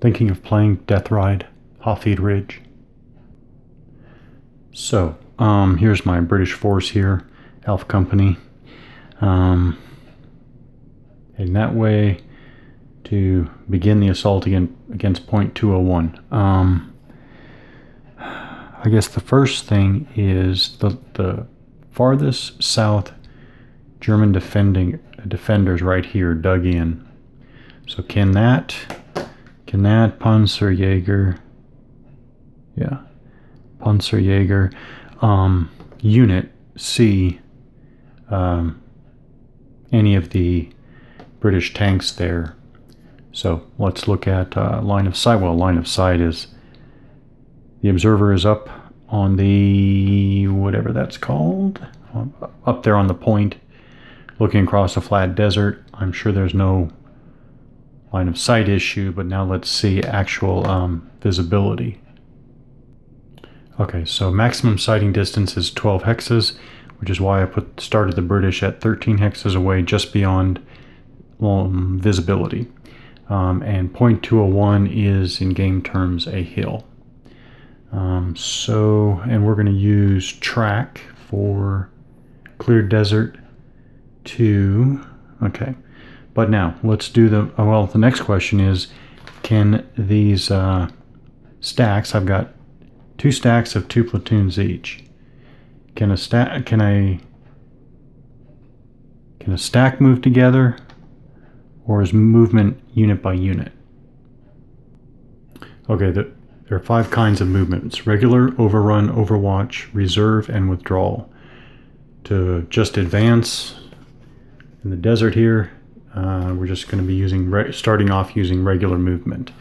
thinking of playing Death Ride, Hafid Ridge. So, here's my British force here, Alpha Company. Heading that way to begin the assault against point 201. I guess the first thing is the farthest south German defenders right here dug in. So can that Panzerjäger, yeah, Panzerjäger unit see any of the British tanks there? So let's look at line of sight. Well, line of sight is the observer is up on the whatever that's called, up there on the point, looking across a flat desert. I'm sure there's no line of sight issue, but now let's see actual visibility. Okay, so maximum sighting distance is 12 hexes, which is why I started the British at 13 hexes away, just beyond visibility. And point 201 is, in game terms, a hill. And we're going to use track for clear desert 2. Okay, but now let's do the next question is, can these stacks, I've got 2 stacks of 2 platoons each. Can a stack move together, or is movement unit by unit? Okay, there are 5 kinds of movements: regular, overrun, overwatch, reserve, and withdrawal. To just advance in the desert here, we're just going to be starting off using regular movement.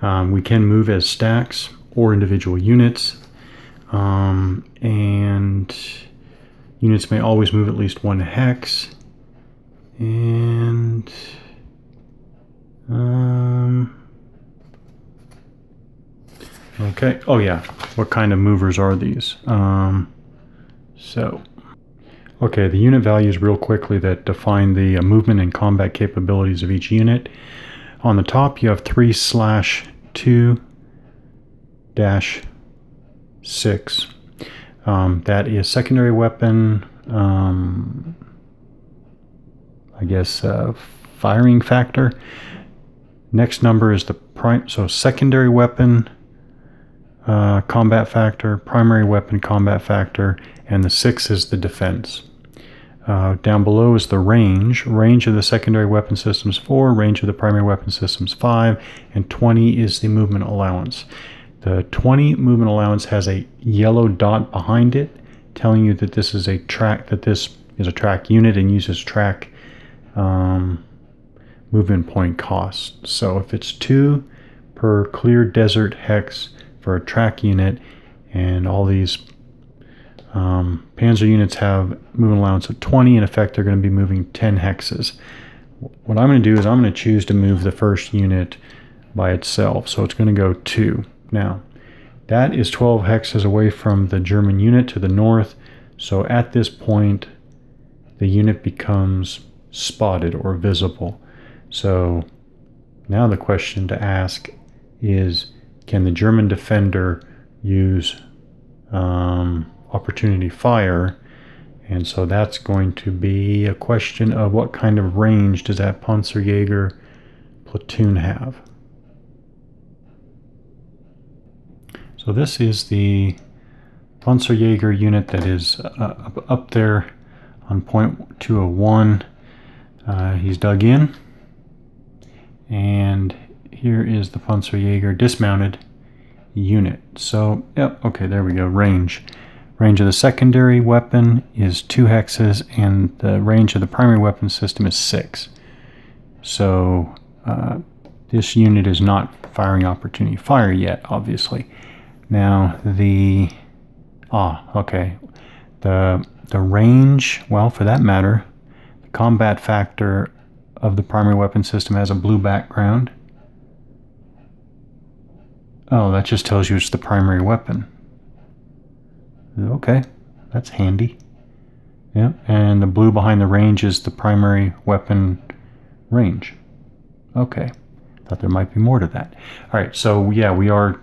We can move as stacks or individual units, and units may always move at least 1 hex. And okay, oh yeah, what kind of movers are these? Okay, the unit values real quickly that define the movement and combat capabilities of each unit. On the top you have 3/2-6. That is secondary weapon, I guess firing factor. Next number is the secondary weapon combat factor, primary weapon combat factor, and the 6 is the defense. Down below is the range. Range of the secondary weapon systems 4, range of the primary weapon systems 5, and 20 is the movement allowance. The 20 movement allowance has a yellow dot behind it, telling you that this is a track unit and uses track movement point cost. So if it's 2 per clear desert hex for a track unit, and all these Panzer units have movement allowance of 20, in effect they're going to be moving 10 hexes. What I'm going to do is I'm going to choose to move the first unit by itself, so it's going to go 2. Now that is 12 hexes away from the German unit to the north, so at this point the unit becomes spotted or visible. So now the question to ask is, can the German defender use opportunity fire? And so that's going to be a question of what kind of range does that Panzerjäger platoon have. So this is the Panzerjäger unit that is up there on point 201. He's dug in, and here is the Panzerjäger dismounted unit. So, yep, okay, there we go. Range of the secondary weapon is 2 hexes, and the range of the primary weapon system is 6. So this unit is not firing opportunity fire yet, obviously. Now the range, well, for that matter, the combat factor of the primary weapon system has a blue background. Oh, that just tells you it's the primary weapon. Okay, that's handy. Yeah, and the blue behind the range is the primary weapon range. Okay, Thought there might be more to that. All right, so yeah, we are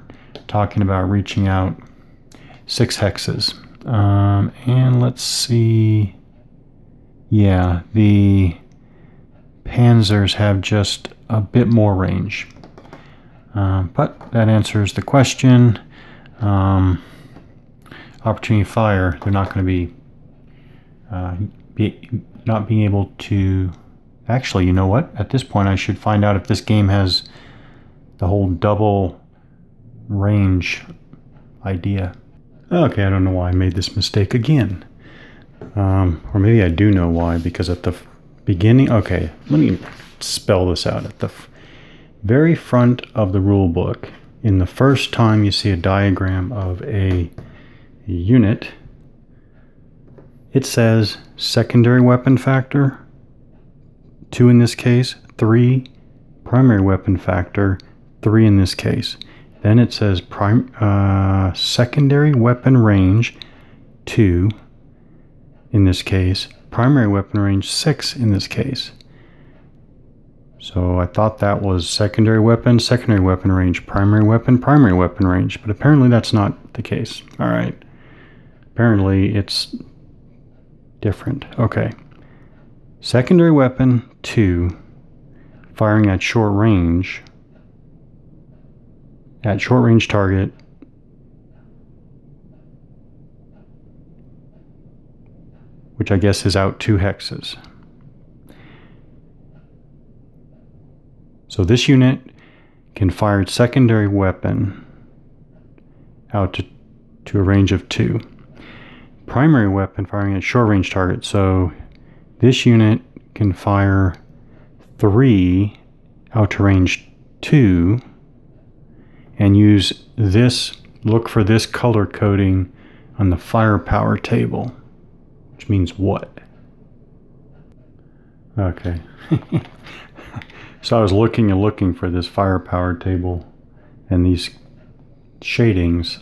talking about reaching out 6 hexes. And let's see. Yeah, the Panzers have just a bit more range. But that answers the question. Opportunity fire, they're not going to be not being able to. Actually, you know what? At this point, I should find out if this game has the whole double range idea. Okay, I don't know why I made this mistake again. Or maybe I do know why, because at the beginning... Okay, let me spell this out. At the very front of the rule book, in the first time you see a diagram of a unit, it says secondary weapon factor, 2 in this case, 3, primary weapon factor, 3 in this case. Then it says secondary weapon range, 2 in this case, primary weapon range, 6 in this case. So I thought that was secondary weapon range, primary weapon range, but apparently that's not the case. All right. Apparently it's different. Okay. Secondary weapon 2, firing at short range target, which I guess is out 2 hexes. So this unit can fire its secondary weapon out to a range of 2. Primary weapon firing at short range target. So this unit can fire 3 out to range 2 and use this, look for this color coding on the firepower table, which means what? Okay. So I was looking and looking for this firepower table and these shadings.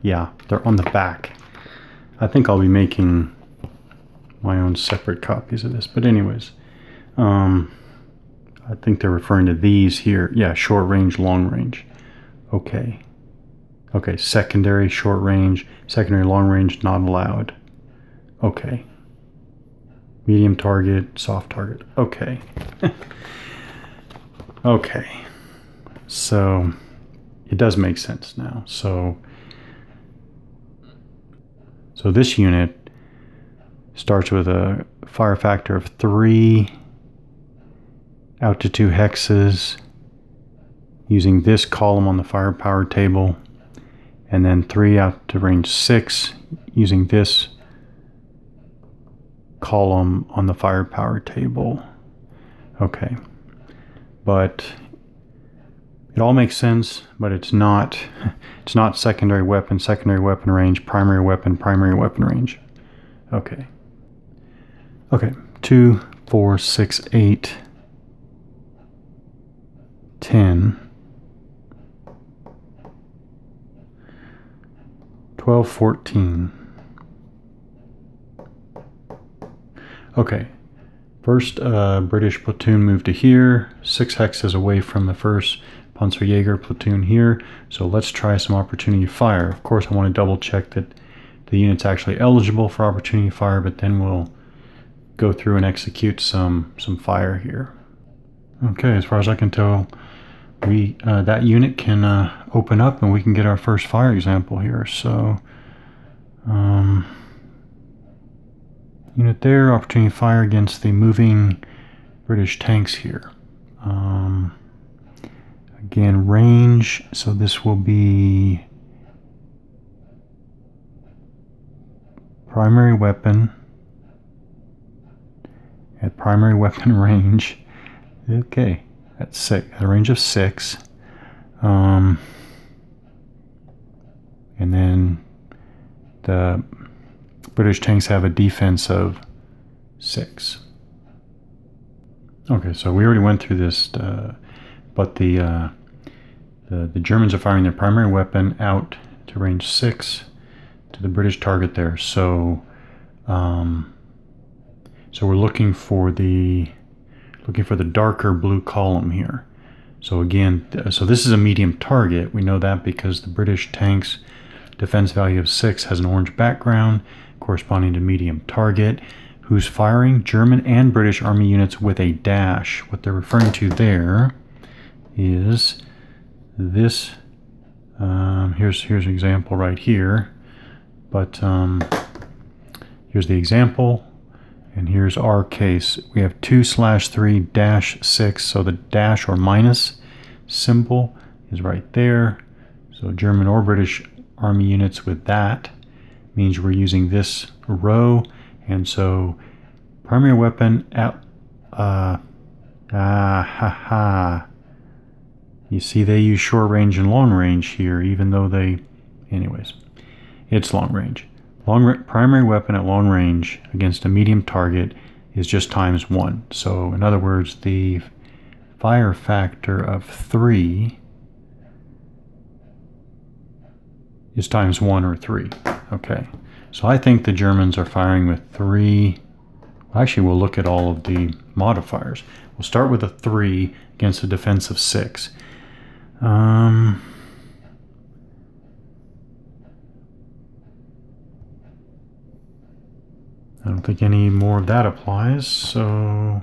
Yeah, they're on the back. I think I'll be making my own separate copies of this. But anyways, I think they're referring to these here. Yeah, short range, long range. Okay. Okay, secondary, short range, secondary, long range, not allowed. Okay. Medium target, soft target. Okay. Okay. So it does make sense now. So this unit starts with a fire factor of 3 out to 2 hexes using this column on the firepower table, and then 3 out to range 6 using this column on the firepower table. Okay. But it all makes sense, but it's not secondary weapon range, primary weapon range. Okay. Okay. 2, 4, 6, 8, 10, 12, 14. Okay. First British platoon moved to here, 6 hexes away from the first Panzerjäger platoon here. So let's try some opportunity fire. Of course, I want to double check that the unit's actually eligible for opportunity fire, but then we'll go through and execute some fire here. Okay, as far as I can tell, that unit can open up and we can get our first fire example here. So unit there, opportunity fire against the moving British tanks here. Again, range, so this will be primary weapon at primary weapon range. Okay, that's 6, a range of 6. And then the British tanks have a defense of 6. Okay, so we already went through this, but the Germans are firing their primary weapon out to range 6 to the British target there. So, so we're looking for the darker blue column here. So again, so this is a medium target. We know that because the British tank's defense value of 6 has an orange background corresponding to medium target. Who's firing? German and British Army units with a dash. What they're referring to there is this. Here's an example right here. But here's the example. And here's our case. We have 2/3-6. So the dash or minus symbol is right there. So German or British Army units with that means we're using this row. And so primary weapon at you see they use short range and long range here, even though anyways, it's long range. Primary weapon at long range against a medium target is just ×1. So in other words, the fire factor of 3 is ×1 or 3. Okay. So I think the Germans are firing with 3. Actually, we'll look at all of the modifiers. We'll start with a 3 against a defense of 6. I don't think any more of that applies. So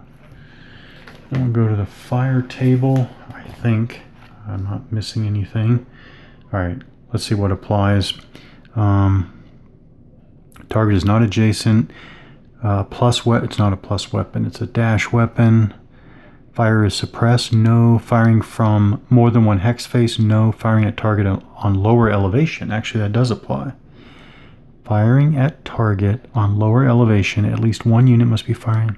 we'll go to the fire table. I think I'm not missing anything. All right, let's see what applies. Target is not adjacent. It's not a plus weapon. It's a dash weapon. Fire is suppressed. No. Firing from more than one hex face. No. Firing at target on lower elevation. Actually, that does apply. Firing at target on lower elevation. At least one unit must be firing.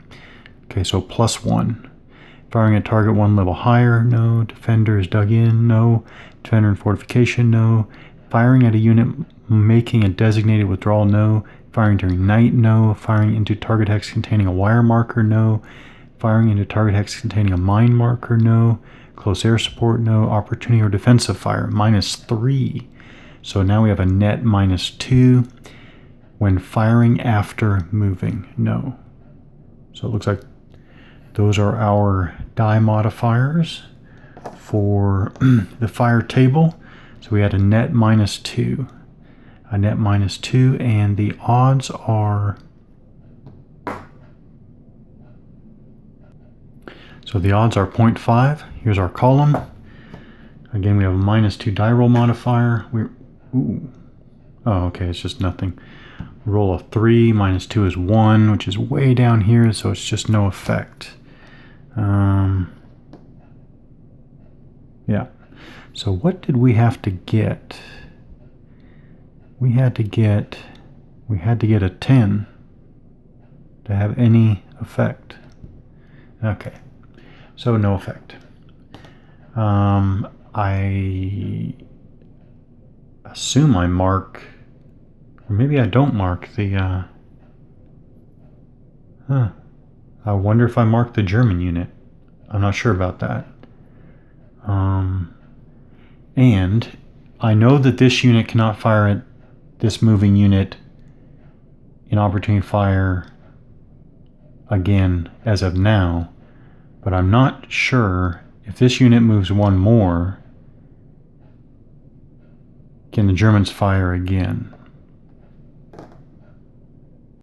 Okay, so +1. Firing at target one level higher. No. Defender is dug in. No. Defender in fortification. No. Firing at a unit making a designated withdrawal. No. Firing during night. No. Firing into target hex containing a wire marker. No. Firing into target hex containing a mine marker. No. Close air support. No. Opportunity or defensive fire. -3. So now we have a net -2. When firing after moving. No. So it looks like those are our die modifiers for the fire table. So we had a net -2. A net -2, and the odds are, so the odds are 0.5. Here's our column. Again, we have a -2 die roll modifier. Oh, okay, it's just nothing. Roll of 3, -2 is 1, which is way down here, so it's just no effect. Yeah. So what did we have to get? We had to get a 10 to have any effect. Okay. So no effect. I assume I mark, or maybe I don't mark the, I wonder if I mark the German unit. I'm not sure about that. And I know that this unit cannot fire at this moving unit in opportunity fire again as of now, but I'm not sure if this unit moves one more, can the Germans fire again?